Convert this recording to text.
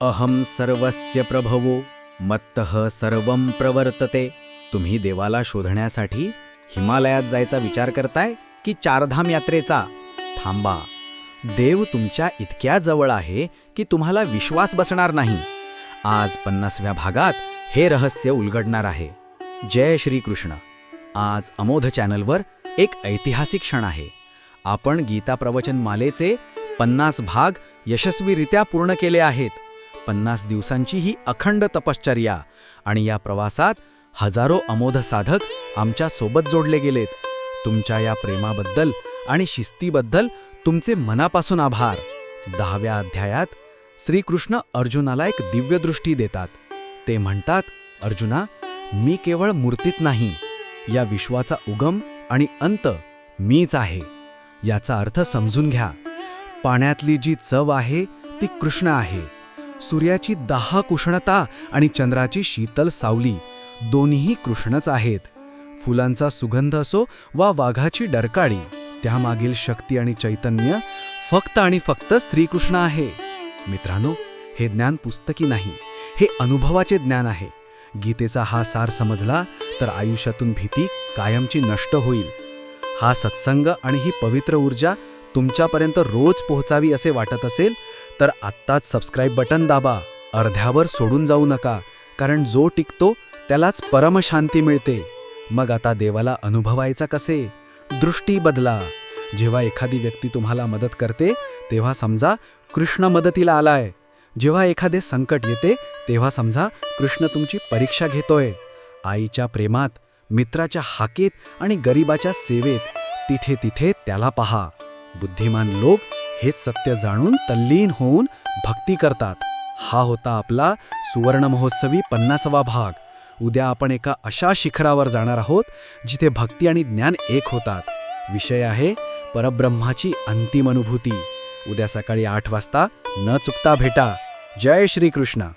अहम सर्वस्य प्रभवो मत्तः सर्वं प्रवर्तते. तुम्ही देवाला शोधण्यासाठी हिमालयात जायचा विचार करताय की चारधाम यात्रेचा? थांबा. देव तुमच्या इतक्या जवळ आहे की तुम्हाला विश्वास बसणार नाही. आज 50व्या भागात हे रहस्य उलगडणार आहे. जय श्री कृष्ण. आज अमोध चॅनलवर एक ऐतिहासिक क्षण आहे. आपण गीता प्रवचन मालेचे 50 भाग यशस्वीरित्या पूर्ण केले आहेत. 50 दिवसांची ही अखंड तपश्चर्या, आणि या प्रवासात हजारो अमोध साधक आमच्या सोबत जोडले गेलेत. तुमच्या या प्रेमाबद्दल आणि शिस्तीबद्दल तुमचे मनापासून आभार. 10व्या अध्यायात श्रीकृष्ण अर्जुनाला एक दिव्य दृष्टी देतात. ते म्हणतात, अर्जुना, मी केवळ मूर्तीत नाही, या विश्वाचा उगम आणि अंत मीच आहे. याचा अर्थ समजून घ्या. पाण्यातली जी चव आहे ती कृष्ण आहे. सूर्याची दाहक उष्णता आणि चंद्राची शीतल सावली दोन्हीही कृष्णच आहेत. फुलांचा सुगंध असो वा वाघाची डरकाळी, त्यामागील शक्ती आणि चैतन्य फक्त आणि फक्त श्रीकृष्ण आहे. मित्रांनो, हे ज्ञान पुस्तकी नाही, हे अनुभवाचे ज्ञान आहे. गीतेचा हा सार समजला तर आयुष्यातून भीती कायमची नष्ट होईल. हा सत्संग आणि ही पवित्र ऊर्जा तुमच्यापर्यंत रोज पोहोचावी असे वाटत असेल तर आत्ताच सबस्क्राईब बटन दाबा. अर्ध्यावर सोडून जाऊ नका, कारण जो टिकतो त्यालाच परमशांती मिळते. मग आता देवाला अनुभवायचा कसे? दृष्टी बदला. जेव्हा एखादी व्यक्ती तुम्हाला मदत करते तेव्हा समजा कृष्ण मदतीला आलाय. जेव्हा एखादे संकट येते तेव्हा समजा कृष्ण तुमची परीक्षा घेतोय. आईच्या प्रेमात, मित्राच्या हाकेत आणि गरिबाच्या सेवेत, तिथे तिथे त्याला पहा. बुद्धिमान लोक हेच सत्य जाणून तल्लीन होऊन भक्ती करतात. हा होता आपला सुवर्ण महोत्सवी 50वा भाग. उद्या आपण एका अशा शिखरावर जाणार आहोत जिथे भक्ती आणि ज्ञान एक होतात. विषय आहे परब्रह्माची अंतिम अनुभूती. उद्या सकाळी 8 वाजता न चुकता भेटा. जय श्री कृष्ण.